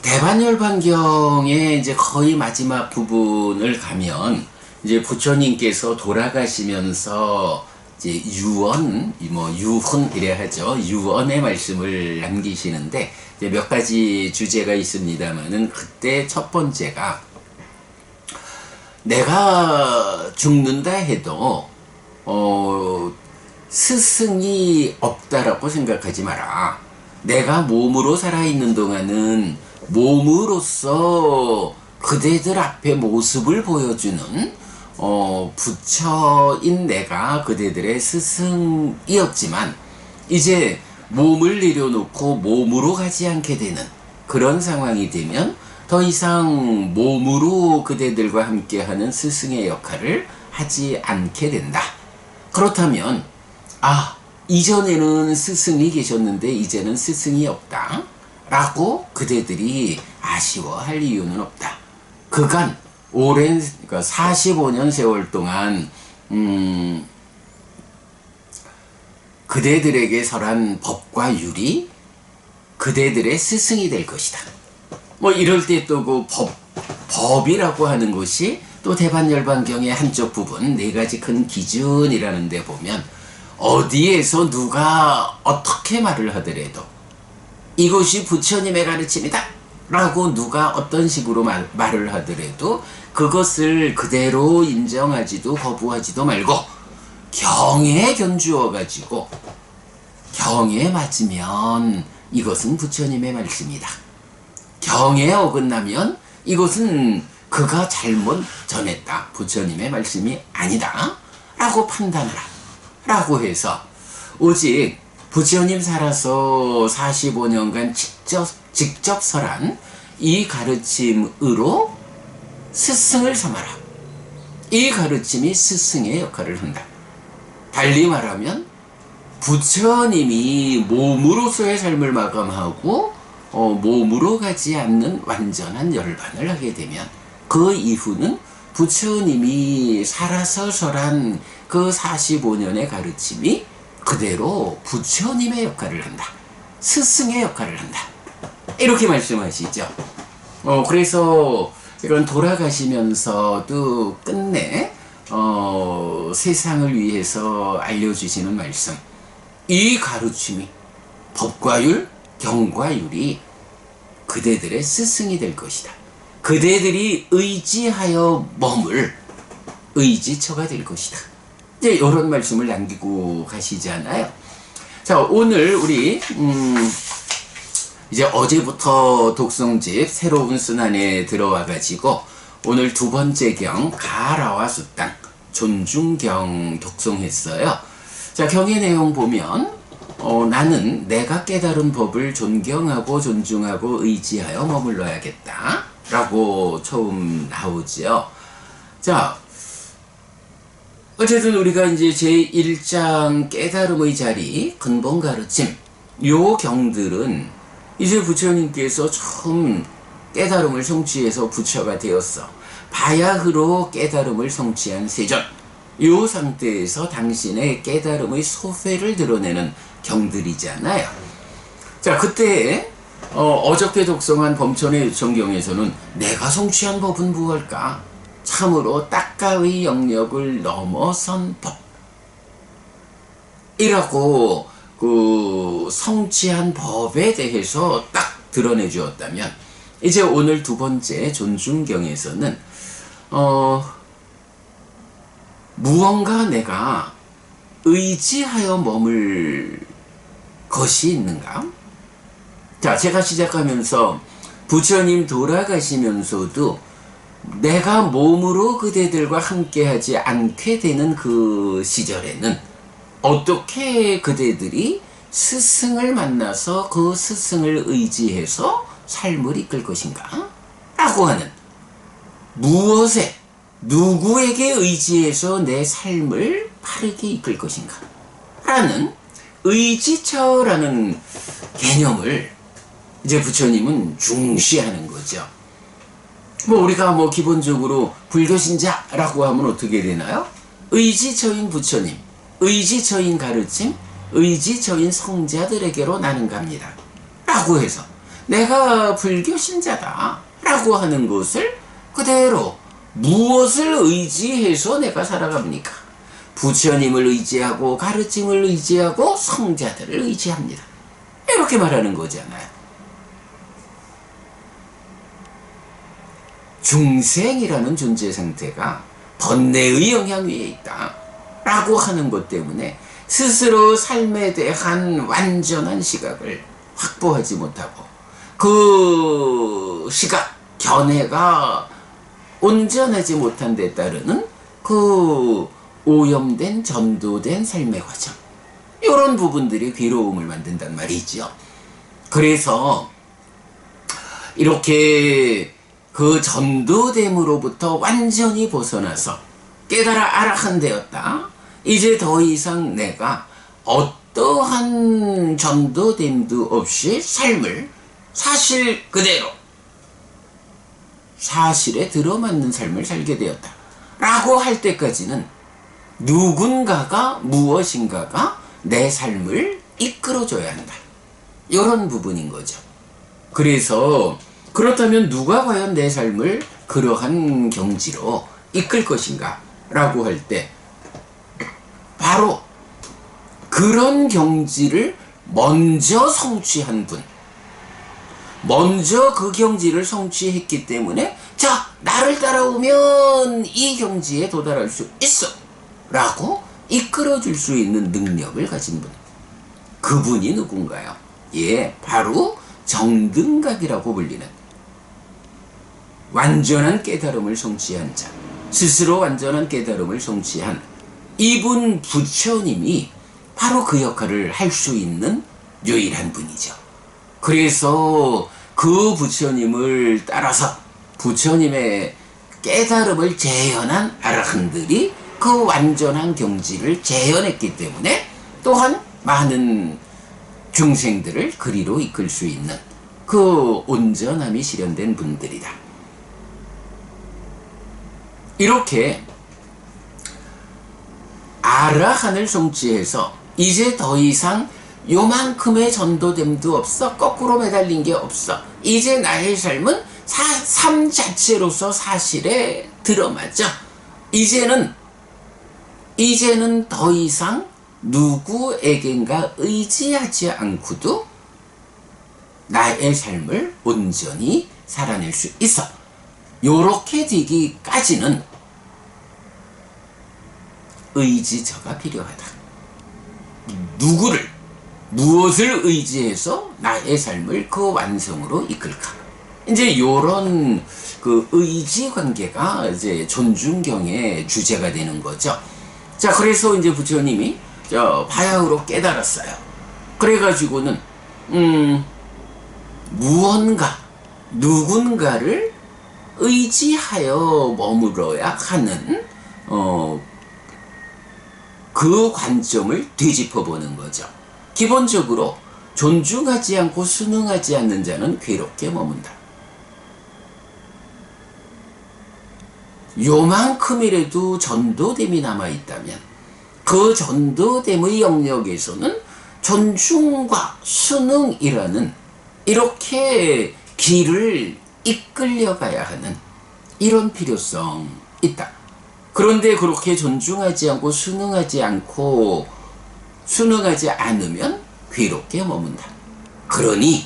대반열반경의 이제 거의 마지막 부분을 가면 이제 부처님께서 돌아가시면서 이제 유언, 유훈 이래 하죠. 유언의 말씀을 남기시는데 이제 몇 가지 주제가 있습니다만은 그때 첫 번째가 내가 죽는다 해도 스승이 없다라고 생각하지 마라. 내가 몸으로 살아있는 동안은 몸으로서 그대들 앞에 모습을 보여주는 부처인 내가 그대들의 스승이었지만 이제 몸을 내려놓고 몸으로 가지 않게 되는 그런 상황이 되면 더 이상 몸으로 그대들과 함께하는 스승의 역할을 하지 않게 된다. 그렇다면 이전에는 스승이 계셨는데 이제는 스승이 없다 라고 그대들이 아쉬워할 이유는 없다. 그간 오랜 45년 세월 동안 그대들에게 설한 법과 율이 그대들의 스승이 될 것이다. 이럴 때 또 그 법이라고 하는 것이 또 대반열반경의 한쪽 부분 네 가지 큰 기준이라는 데 보면 어디에서 누가 어떻게 말을 하더라도 이것이 부처님의 가르침이다 라고 누가 어떤 식으로 말을 하더라도 그것을 그대로 인정하지도 거부하지도 말고 경에 견주어 가지고 경에 맞으면 이것은 부처님의 말씀이다. 경에 어긋나면 이것은 그가 잘못 전했다. 부처님의 말씀이 아니다 라고 판단하라 라고 해서 오직 부처님 살아서 45년간 직접 설한 이 가르침으로 스승을 삼아라. 이 가르침이 스승의 역할을 한다. 달리 말하면 부처님이 몸으로서의 삶을 마감하고 몸으로 가지 않는 완전한 열반을 하게 되면 그 이후는 부처님이 살아서 설한 그 45년의 가르침이 그대로 부처님의 역할을 한다. 스승의 역할을 한다. 이렇게 말씀하시죠. 그래서 이런 돌아가시면서도 끝내 세상을 위해서 알려주시는 말씀. 이 가르침이 법과 율, 경과 율이 그대들의 스승이 될 것이다. 그대들이 의지하여 머물 의지처가 될 것이다. 이제 이런 말씀을 남기고 가시잖아요. 자, 오늘 우리 이제 어제부터 독송집 새로운 순환에 들어와 가지고 오늘 두 번째 경 가라와 수땅 존중경 독송했어요. 자, 경의 내용 보면 나는 내가 깨달은 법을 존경하고 존중하고 의지하여 머물러야겠다 라고 처음 나오죠. 자, 어쨌든 우리가 이제 제1장 깨달음의 자리 근본 가르침 요 경들은 이제 부처님께서 처음 깨달음을 성취해서 부처가 되었어. 바야흐로 깨달음을 성취한 세전 요 상태에서 당신의 깨달음의 소회를 드러내는 경들이잖아요. 자, 그때 어저께 독송한 범천의 요청경에서는 내가 성취한 법은 무엇일까? 참으로 딱가의 영역을 넘어선 법 이라고 그 성취한 법에 대해서 딱 드러내 주었다면 이제 오늘 두 번째 존중경에서는 무언가 내가 의지하여 머물 것이 있는가? 자, 제가 시작하면서 부처님 돌아가시면서도 내가 몸으로 그대들과 함께하지 않게 되는 그 시절에는 어떻게 그대들이 스승을 만나서 그 스승을 의지해서 삶을 이끌 것인가? 라고 하는 무엇에 누구에게 의지해서 내 삶을 바르게 이끌 것인가? 라는 의지처라는 개념을 이제 부처님은 중시하는 거죠. 우리가 기본적으로 불교신자라고 하면 어떻게 되나요? 의지처인 부처님, 의지처인 가르침, 의지처인 성자들에게로 나는 갑니다. 라고 해서 내가 불교 신자다 라고 하는 것을 그대로 무엇을 의지해서 내가 살아갑니까? 부처님을 의지하고 가르침을 의지하고 성자들을 의지합니다. 이렇게 말하는 거잖아요. 중생이라는 존재 상태가 번뇌의 영향 위에 있다 라고 하는 것 때문에 스스로 삶에 대한 완전한 시각을 확보하지 못하고 그 시각, 견해가 온전하지 못한 데 따르는 그 오염된 전도된 삶의 과정, 이런 부분들이 괴로움을 만든단 말이죠. 그래서 이렇게 그 전도됨으로부터 완전히 벗어나서 깨달아 아라한 되었다. 이제 더 이상 내가 어떠한 전도됨도 없이 삶을 사실 그대로 사실에 들어맞는 삶을 살게 되었다 라고 할 때까지는 누군가가 무엇인가가 내 삶을 이끌어줘야 한다, 이런 부분인 거죠. 그래서 그렇다면 누가 과연 내 삶을 그러한 경지로 이끌 것인가 라고 할 때 바로 그런 경지를 먼저 성취한 분, 먼저 그 경지를 성취했기 때문에 자, 나를 따라오면 이 경지에 도달할 수 있어 라고 이끌어줄 수 있는 능력을 가진 분, 그분이 누군가요? 예, 바로 정등각이라고 불리는 완전한 깨달음을 성취한 자, 스스로 완전한 깨달음을 성취한 이분 부처님이 바로 그 역할을 할 수 있는 유일한 분이죠. 그래서 그 부처님을 따라서 부처님의 깨달음을 재현한 아라한들이 그 완전한 경지를 재현했기 때문에 또한 많은 중생들을 그리로 이끌 수 있는 그 온전함이 실현된 분들이다. 이렇게 아라한을 성취해서 이제 더 이상 요만큼의 전도됨도 없어, 거꾸로 매달린 게 없어, 이제 나의 삶은 삶 자체로서 사실에 들어맞아, 이제는 더 이상 누구에겐가 의지하지 않고도 나의 삶을 온전히 살아낼 수 있어, 요렇게 되기까지는 의지처가 필요하다. 누구를, 무엇을 의지해서 나의 삶을 그 완성으로 이끌까? 이제 요런 그 의지 관계가 이제 존중경의 주제가 되는 거죠. 자, 그래서 이제 부처님이 바야흐로 깨달았어요. 그래가지고는 무언가, 누군가를 의지하여 머물러야 하는 그 관점을 되짚어보는 거죠. 기본적으로 존중하지 않고 순응하지 않는 자는 괴롭게 머문다. 요만큼이라도 전도됨이 남아있다면 그 전도됨의 영역에서는 존중과 순응이라는 이렇게 길을 이끌려가야 하는 이런 필요성이 있다. 그런데 그렇게 존중하지 않고 순응하지 않으면 괴롭게 머문다. 그러니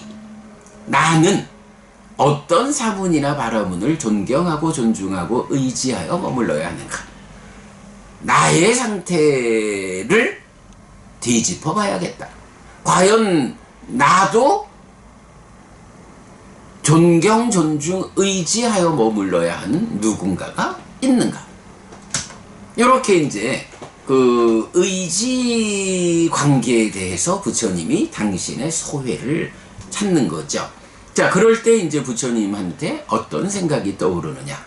나는 어떤 사문이나 바라문을 존경하고 존중하고 의지하여 머물러야 하는가? 나의 상태를 뒤집어 봐야겠다. 과연 나도 존경, 존중, 의지하여 머물러야 하는 누군가가 있는가? 이렇게 이제 그 의지 관계에 대해서 부처님이 당신의 소회를 찾는 거죠. 자, 그럴 때 이제 부처님한테 어떤 생각이 떠오르느냐?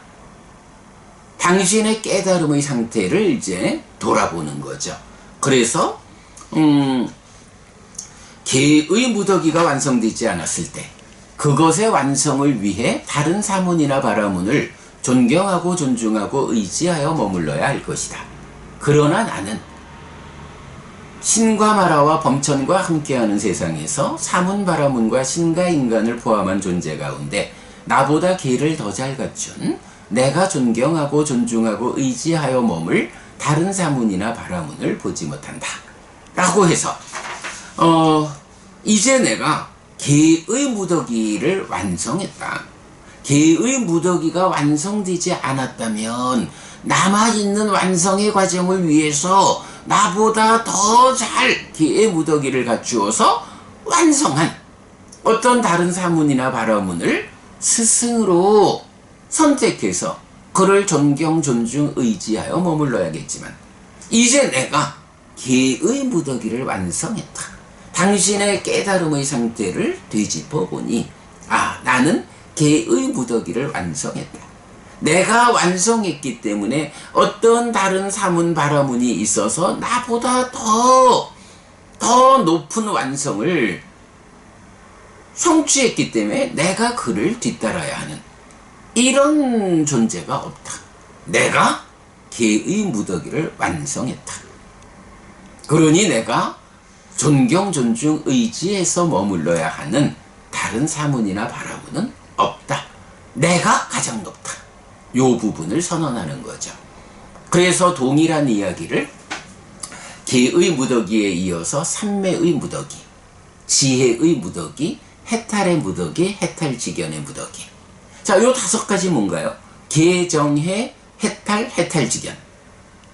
당신의 깨달음의 상태를 이제 돌아보는 거죠. 그래서 개의 무더기가 완성되지 않았을 때 그것의 완성을 위해 다른 사문이나 바라문을 존경하고 존중하고 의지하여 머물러야 할 것이다. 그러나 나는 신과 마라와 범천과 함께하는 세상에서 사문 바라문과 신과 인간을 포함한 존재 가운데 나보다 개를 더 잘 갖춘 내가 존경하고 존중하고 의지하여 머물 다른 사문이나 바라문을 보지 못한다 라고 해서 이제 내가 개의 무더기를 완성했다. 개의 무더기가 완성되지 않았다면 남아있는 완성의 과정을 위해서 나보다 더 잘 개의 무더기를 갖추어서 완성한 어떤 다른 사문이나 바라문을 스승으로 선택해서 그를 존경, 존중, 의지하여 머물러야겠지만 이제 내가 개의 무더기를 완성했다. 당신의 깨달음의 상태를 되짚어 보니 나는 개의 무더기를 완성했다. 내가 완성했기 때문에 어떤 다른 사문 바라문이 있어서 나보다 더 높은 완성을 성취했기 때문에 내가 그를 뒤따라야 하는 이런 존재가 없다. 내가 개의 무더기를 완성했다. 그러니 내가 존경, 존중, 의지해서 머물러야 하는 다른 사문이나 바라문은 없다. 내가 가장 높다. 요 부분을 선언하는 거죠. 그래서 동일한 이야기를 개의 무더기에 이어서 삼매의 무더기, 지혜의 무더기, 해탈의 무더기, 해탈지견의 무더기. 자, 요 5가지 뭔가요? 개정해, 해탈, 해탈지견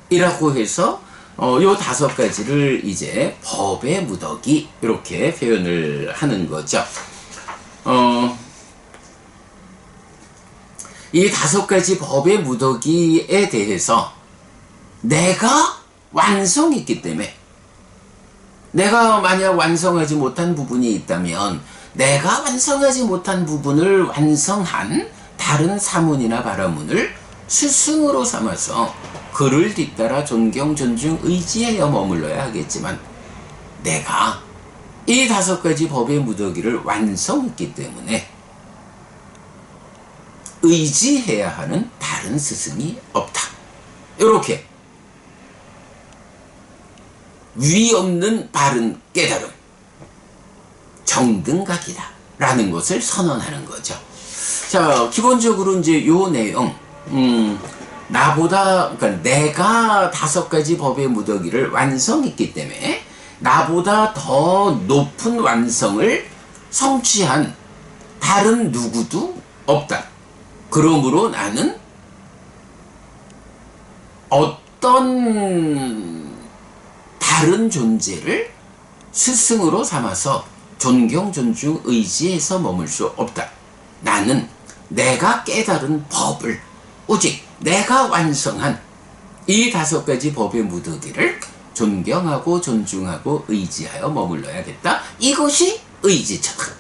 이라고 해서 요 5가지를 이제 법의 무더기 이렇게 표현을 하는 거죠. 이 5가지 법의 무더기에 대해서 내가 완성했기 때문에 내가 만약 완성하지 못한 부분이 있다면 내가 완성하지 못한 부분을 완성한 다른 사문이나 바라문을 스승으로 삼아서 그를 뒤따라 존경, 존중, 의지하여 머물러야 하겠지만 내가 이 5가지 법의 무더기를 완성했기 때문에 의지해야 하는 다른 스승이 없다. 이렇게 위 없는 바른 깨달음, 정등각이다 라는 것을 선언하는 거죠. 자, 기본적으로 이제 요 내용, 그러니까 내가 5가지 법의 무더기를 완성했기 때문에 나보다 더 높은 완성을 성취한 다른 누구도 없다. 그러므로 나는 어떤 다른 존재를 스승으로 삼아서 존경, 존중, 의지해서 머물 수 없다. 나는 내가 깨달은 법을 오직 내가 완성한 이 5가지 법의 무더기를 존경하고 존중하고 의지하여 머물러야겠다. 이것이 의지처다.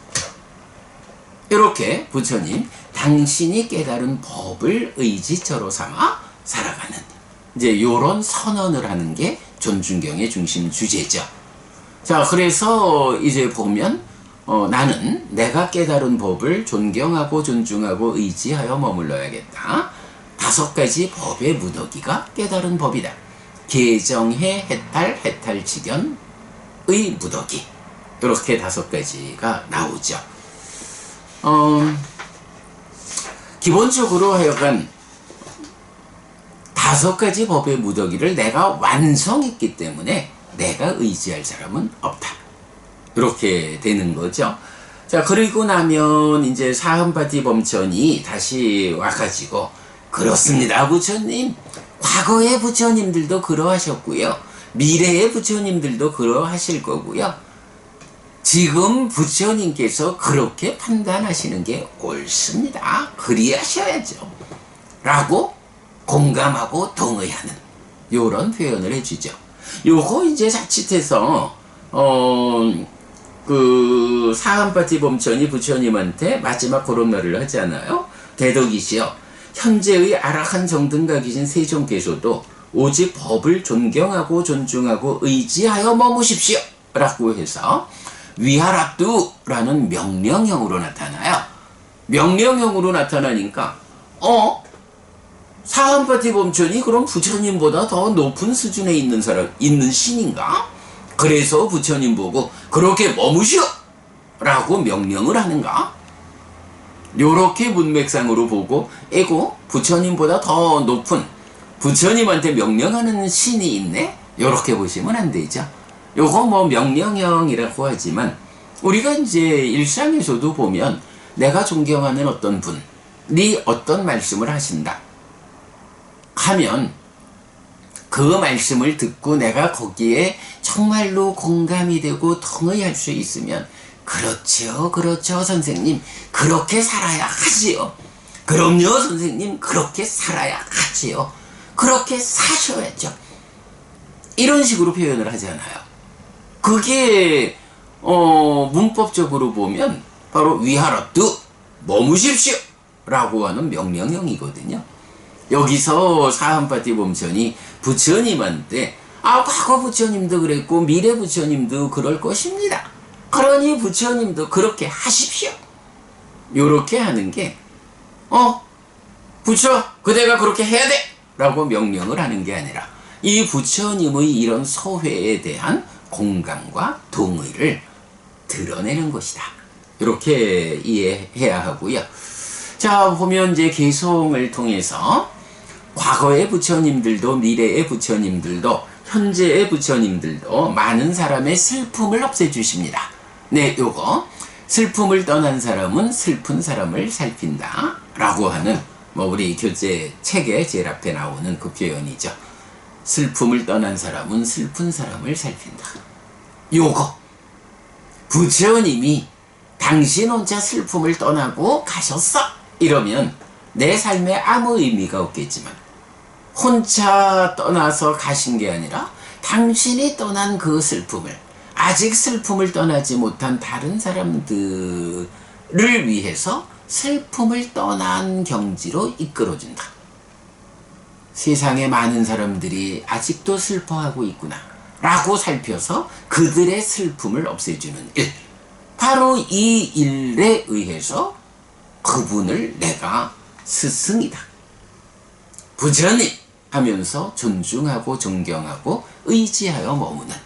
이렇게 부처님 당신이 깨달은 법을 의지처로 삼아 살아가는 이제 요런 선언을 하는 게 존중경의 중심 주제죠. 자, 그래서 이제 보면 나는 내가 깨달은 법을 존경하고 존중하고 의지하여 머물러야겠다. 5가지 법의 무더기가 깨달은 법이다. 개정해, 해탈, 해탈지견의 무더기. 이렇게 5가지가 나오죠. 기본적으로 하여간 5가지 법의 무더기를 내가 완성했기 때문에 내가 의지할 사람은 없다. 이렇게 되는 거죠. 자, 그리고 나면 이제 사흠파티 범천이 다시 와가지고 그렇습니다, 부처님. 과거의 부처님들도 그러하셨고요. 미래의 부처님들도 그러하실 거고요. 지금 부처님께서 그렇게 판단하시는 게 옳습니다. 그리하셔야죠. 라고 공감하고 동의하는 요런 표현을 해주죠. 요거 이제 자칫해서 그 사함파티 범천이 부처님한테 마지막 그런 말을 하잖아요. 대덕이시여, 현재의 아라한 정등각이신 세존께서도 오직 법을 존경하고 존중하고 의지하여 머무십시오 라고 해서 위하랍두라는 명령형으로 나타나요. 명령형으로 나타나니까 사함파티 범천이 그럼 부처님보다 더 높은 수준에 있는 사람, 있는 신인가? 그래서 부처님 보고 그렇게 머무시오! 라고 명령을 하는가? 요렇게 문맥상으로 보고 에고 부처님보다 더 높은 부처님한테 명령하는 신이 있네? 요렇게 보시면 안 되죠. 요거 뭐 명령형이라고 하지만 우리가 이제 일상에서도 보면 내가 존경하는 어떤 분이 어떤 말씀을 하신다 하면 그 말씀을 듣고 내가 거기에 정말로 공감이 되고 동의할 수 있으면 그렇죠, 그렇죠, 선생님. 그렇게 살아야 하지요. 그럼요, 선생님. 그렇게 살아야 하지요. 그렇게 사셔야죠. 이런 식으로 표현을 하잖아요. 그게 문법적으로 보면 바로 위하라뚜 머무십시오 라고 하는 명령형이거든요. 여기서 사한파티범천이 부처님한테 과거 부처님도 그랬고 미래 부처님도 그럴 것입니다. 그러니 부처님도 그렇게 하십시오. 요렇게 하는 게 부처 그대가 그렇게 해야 돼! 라고 명령을 하는 게 아니라 이 부처님의 이런 소회에 대한 공감과 동의를 드러내는 것이다. 이렇게 이해해야 하고요. 자, 보면 이제 개송을 통해서 과거의 부처님들도 미래의 부처님들도 현재의 부처님들도 많은 사람의 슬픔을 없애주십니다. 네, 요거 슬픔을 떠난 사람은 슬픈 사람을 살핀다 라고 하는 우리 교재 책에 제일 앞에 나오는 그 표현이죠. 슬픔을 떠난 사람은 슬픈 사람을 살핀다. 요거 부처님이 당신 혼자 슬픔을 떠나고 가셨어 이러면 내 삶에 아무 의미가 없겠지만 혼자 떠나서 가신 게 아니라 당신이 떠난 그 슬픔을 아직 슬픔을 떠나지 못한 다른 사람들을 위해서 슬픔을 떠난 경지로 이끌어준다. 세상에 많은 사람들이 아직도 슬퍼하고 있구나 라고 살펴서 그들의 슬픔을 없애주는 일, 바로 이 일에 의해서 그분을 내가 스승이다, 부처님 하면서 존중하고 존경하고 의지하여 머무는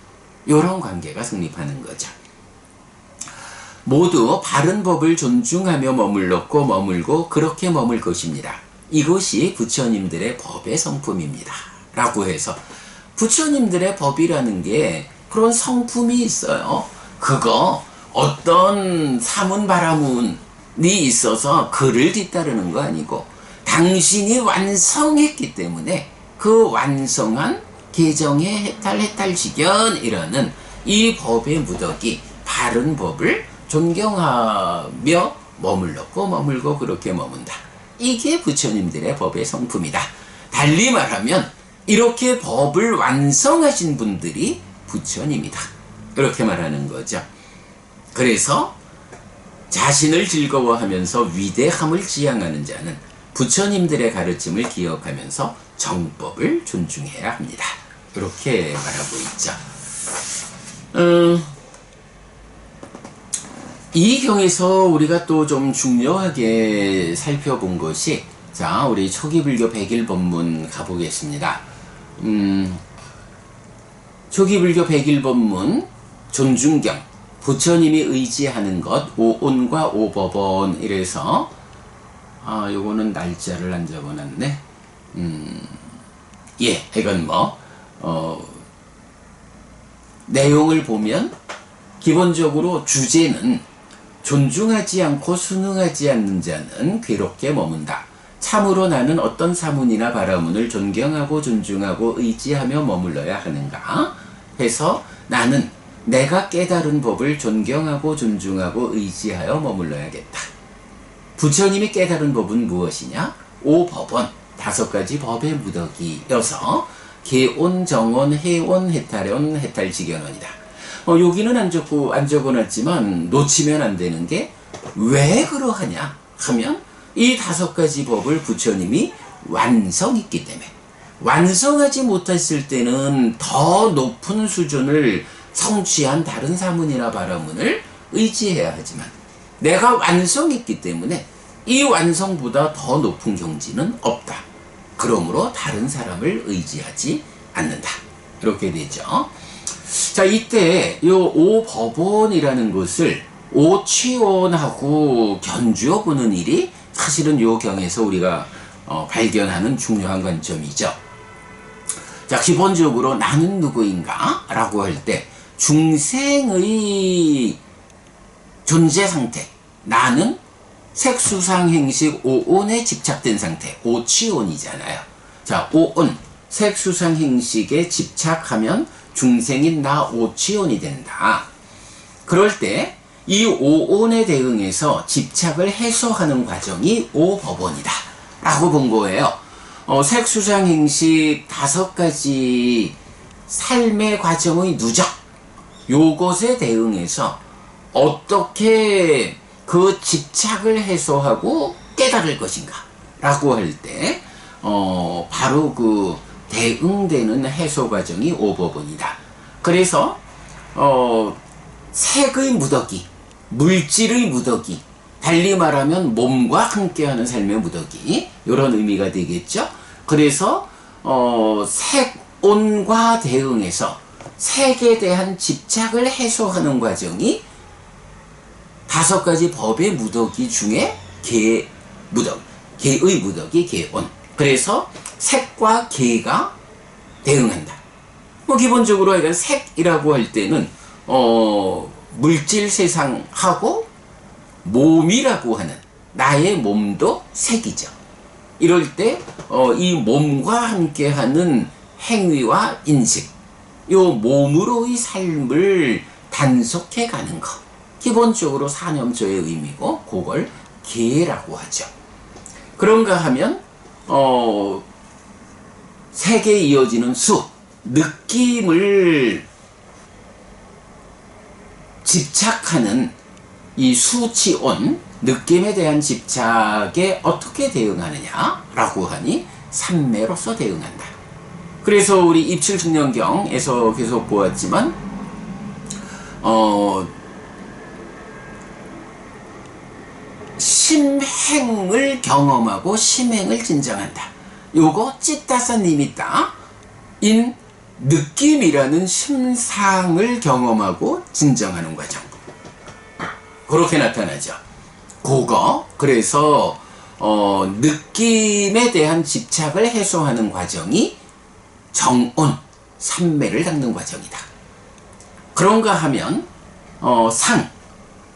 이런 관계가 성립하는 거죠. 모두 바른 법을 존중하며 머물고 그렇게 머물 것입니다. 이것이 부처님들의 법의 성품입니다. 라고 해서 부처님들의 법이라는 게 그런 성품이 있어요. 그거 어떤 사문 바라문이 있어서 그를 뒤따르는 거 아니고 당신이 완성했기 때문에 그 완성한 개정의 해탈직연이라는 이 법의 무덕이 바른 법을 존경하며 머물고 그렇게 머문다. 이게 부처님들의 법의 성품이다. 달리 말하면 이렇게 법을 완성하신 분들이 부처님이다. 이렇게 말하는 거죠. 그래서 자신을 즐거워하면서 위대함을 지향하는 자는 부처님들의 가르침을 기억하면서 정법을 존중해야 합니다. 이렇게 말하고 있죠. 이 경에서 우리가 또 좀 중요하게 살펴본 것이, 자, 우리 초기불교 백일법문 가보겠습니다. 초기불교 백일법문 존중경, 부처님이 의지하는 것, 오온과 오법원 이래서 요거는 날짜를 안 적어놨네. 이건 내용을 보면 기본적으로 주제는 존중하지 않고 순응하지 않는 자는 괴롭게 머문다. 참으로 나는 어떤 사문이나 바라문을 존경하고 존중하고 의지하며 머물러야 하는가 해서 나는 내가 깨달은 법을 존경하고 존중하고 의지하여 머물러야겠다. 부처님이 깨달은 법은 무엇이냐? 오법원, 5가지 법의 무더기여서 개온, 정온, 해온, 해탈온, 해탈직연원이다. 여기는 안 적어놨지만 놓치면 안 되는 게 왜 그러하냐 하면 이 5가지 법을 부처님이 완성했기 때문에, 완성하지 못했을 때는 더 높은 수준을 성취한 다른 사문이나 바라문을 의지해야 하지만 내가 완성했기 때문에 이 완성보다 더 높은 경지는 없다. 그러므로 다른 사람을 의지하지 않는다. 이렇게 되죠. 자, 이때 요 오법원이라는 것을 오취원하고 견주어 보는 일이 사실은 요 경에서 우리가 발견하는 중요한 관점이죠. 자, 기본적으로 나는 누구인가? 라고 할 때 중생의 존재 상태, 나는 색수상행식 오온에 집착된 상태, 오취온이잖아요. 자, 오온, 색수상행식에 집착하면 중생인 나 오취온이 된다. 그럴 때 이 오온에 대응해서 집착을 해소하는 과정이 오법원이다 라고 본 거예요. 색수상행식 5가지 삶의 과정의 누적, 요것에 대응해서 어떻게 그 집착을 해소하고 깨달을 것인가 라고 할 때 바로 그 대응되는 해소 과정이 오법원이다. 그래서 색의 무더기, 물질의 무더기, 달리 말하면 몸과 함께하는 삶의 무더기, 이런 의미가 되겠죠. 그래서 색온과 대응해서 색에 대한 집착을 해소하는 과정이 5가지 법의 무더기 중에 개의 무더기, 개온. 그래서 색과 개가 대응한다. 뭐 기본적으로 약간 색이라고 할 때는 물질 세상하고 몸이라고 하는 나의 몸도 색이죠. 이럴 때 이 몸과 함께하는 행위와 인식, 요 몸으로의 삶을 단속해 가는 것, 기본적으로 사념조의 의미고 그걸 계라고 하죠. 그런가 하면 색에 이어지는 수, 느낌을 집착하는 이 수치온, 느낌에 대한 집착에 어떻게 대응하느냐라고 하니 삼매로서 대응한다. 그래서 우리 입칠승령경에서 계속 보았지만 심행을 경험하고 심행을 진정한다. 요거 찌따사님이다 인 느낌이라는 심상을 경험하고 진정하는 과정, 그렇게 나타나죠. 그거 그래서 느낌에 대한 집착을 해소하는 과정이 정온, 삼매를 닦는 과정이다. 그런가 하면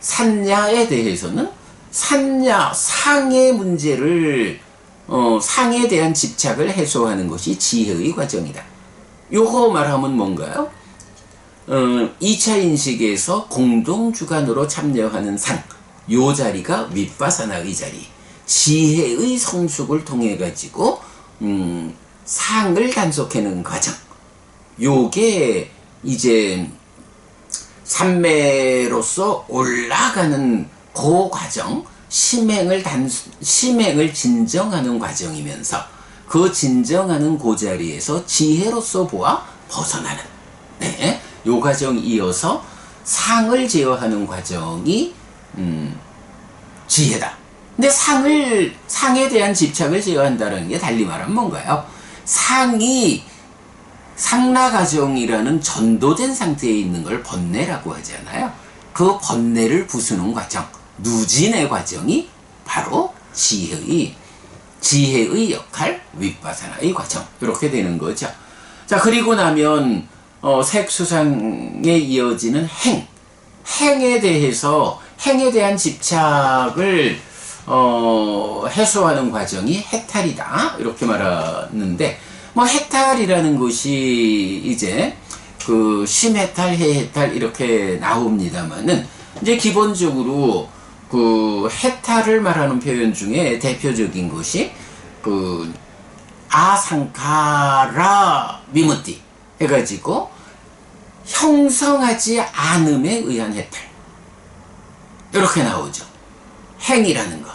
산야에 대해서는 산야, 상의 문제를 상에 대한 집착을 해소하는 것이 지혜의 과정이다. 요거 말하면 뭔가요? 2차 인식에서 공동주관으로 참여하는 상, 요 자리가 윗바사나의 자리, 지혜의 성숙을 통해 가지고 상을 단속하는 과정, 요게 이제 삼매로서 올라가는 그 과정, 심행을 진정하는 과정이면서 그 진정하는 그 자리에서 지혜로서 보아 벗어나는, 네, 요 과정이 이어서 상을 제어하는 과정이 지혜다. 근데 상에 대한 집착을 제어한다는 게 달리 말하면 뭔가요? 상라가정이라는 전도된 상태에 있는 걸 번뇌라고 하잖아요. 그 번뇌를 부수는 과정, 누진의 과정이 바로 지혜의 역할, 윗바사나의 과정, 이렇게 되는 거죠. 자, 그리고 나면 색수상에 이어지는 행에 대한 집착을 해소하는 과정이 해탈이다, 이렇게 말하는데, 뭐 해탈이라는 것이 이제 그 심해탈, 해해탈 이렇게 나옵니다만은, 이제 기본적으로 그 해탈을 말하는 표현 중에 대표적인 것이 그 아상카라 미무띠 해가지고 형성하지 않음에 의한 해탈, 이렇게 나오죠. 행이라는 거.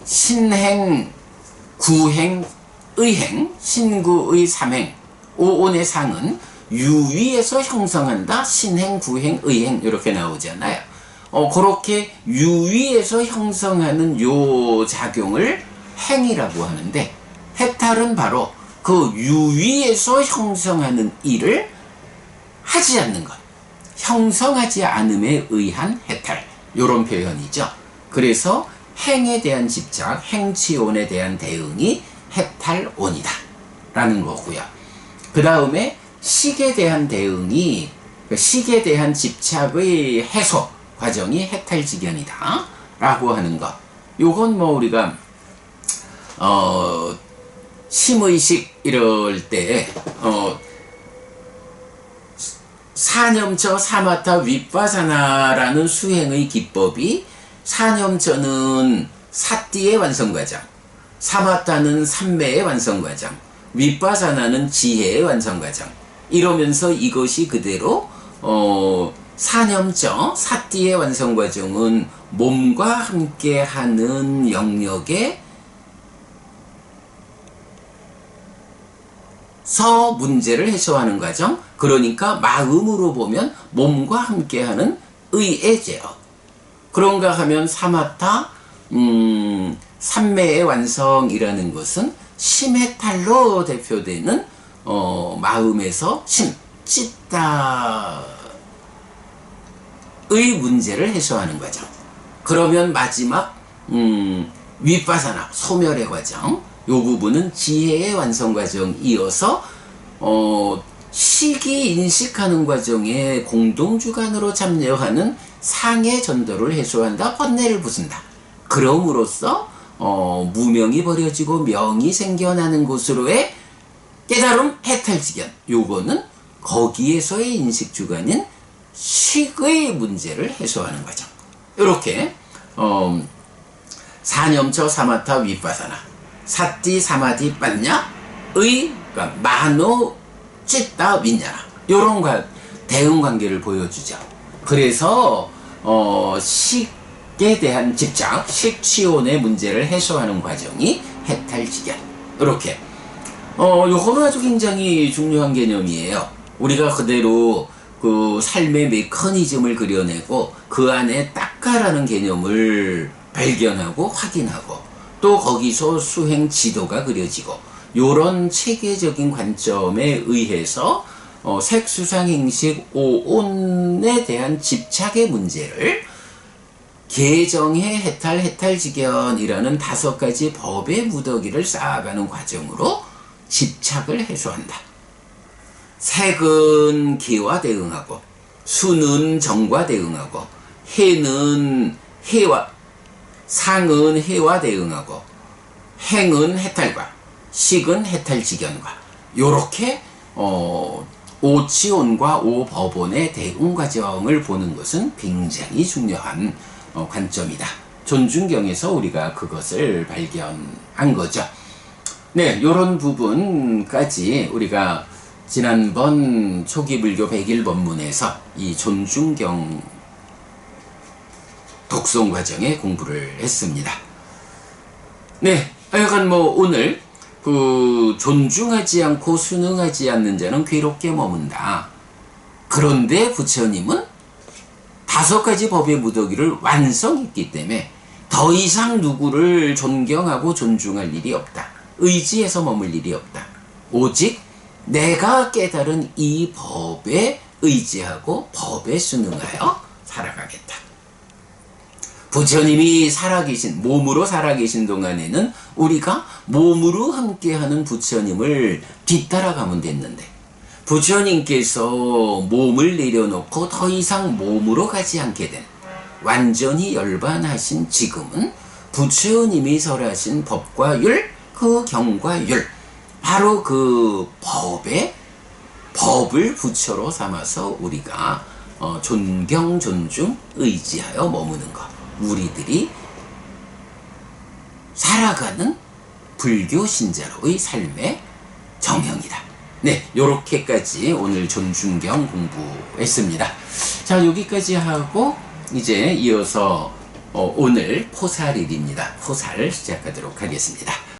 신행, 구행, 의행, 신구의 삼행, 오온의 상은 유위에서 형성한다. 신행, 구행, 의행 이렇게 나오잖아요. 그렇게 유위에서 형성하는 요 작용을 행이라고 하는데, 해탈은 바로 그 유위에서 형성하는 일을 하지 않는 것, 형성하지 않음에 의한 해탈, 요런 표현이죠. 그래서 행에 대한 집착, 행치온에 대한 대응이 해탈온이다 라는 거고요. 그 다음에 식에 대한 대응이, 식에 대한 집착의 해소 과정이 해탈직연이다 라고 하는 것. 요건 뭐 우리가 심의식 이럴 때 사념처 사마타 윗바사나라는 수행의 기법이, 사념처는 사띠의 완성과정, 사마타는 삼매의 완성과정, 윗바사나는 지혜의 완성과정, 이러면서 이것이 그대로 사념처 사띠의 완성과정은 몸과 함께하는 영역에 서 문제를 해소하는 과정, 그러니까 마음으로 보면 몸과 함께하는 의의 제어. 그런가 하면 사마타 삼매의 완성이라는 것은 심해탈로 대표되는 마음에서 심, 찢다의 문제를 해소하는 과정. 그러면 마지막 윗바사나 소멸의 과정, 요 부분은 지혜의 완성 과정 이어서 식이 인식하는 과정에 공동주관으로 참여하는 상의 전도를 해소한다, 번뇌를 부순다. 그럼으로써 무명이 버려지고 명이 생겨나는 곳으로의 깨달음 해탈직연, 요거는 거기에서의 인식주관인 식의 문제를 해소하는 과정. 이렇게 사념처 사마타 윗바사나, 사띠 사마디 빠냐의, 그러니까 마노 찢다 윈냐나, 요런 대응 관계를 보여주죠. 그래서 식에 대한 집착, 식치온의 문제를 해소하는 과정이 해탈직연. 이렇게 요거는 아주 굉장히 중요한 개념이에요. 우리가 그대로 그 삶의 메커니즘을 그려내고 그 안에 딱가라는 개념을 발견하고 확인하고, 또 거기서 수행 지도가 그려지고, 요런 체계적인 관점에 의해서 색수상행식 오온에 대한 집착의 문제를 개정해 해탈직연이라는 5가지 법의 무더기를 쌓아가는 과정으로 집착을 해소한다. 색은 기와 대응하고, 수는 정과 대응하고, 해는 해와, 상은 해와 대응하고, 행은 해탈과, 식은 해탈직연과, 요렇게 오치온과 오법온의 대응 과정을 보는 것은 굉장히 중요한 관점이다. 존중경에서 우리가 그것을 발견한 거죠. 네, 요런 부분까지 우리가 지난번 초기불교 100일 법문에서 이 존중경 독송 과정에 공부를 했습니다. 네, 하여간 뭐 오늘 그 존중하지 않고 순응하지 않는 자는 괴롭게 머문다. 그런데 부처님은 5가지 법의 무더기를 완성했기 때문에 더 이상 누구를 존경하고 존중할 일이 없다. 의지에서 머물 일이 없다. 오직 내가 깨달은 이 법에 의지하고 법에 순응하여 살아가겠다. 부처님이 살아계신, 몸으로 살아계신 동안에는 우리가 몸으로 함께하는 부처님을 뒤따라가면 됐는데, 부처님께서 몸을 내려놓고 더 이상 몸으로 가지 않게 된, 완전히 열반하신 지금은 부처님이 설하신 법과 율, 그 경과 율, 바로 그 법을 부처로 삼아서 우리가 존경, 존중, 의지하여 머무는 것, 우리들이 살아가는 불교 신자로의 삶의 정형이다. 네, 요렇게까지 오늘 존중경 공부했습니다. 자, 여기까지 하고 이제 이어서 오늘 포살일입니다. 포살 시작하도록 하겠습니다.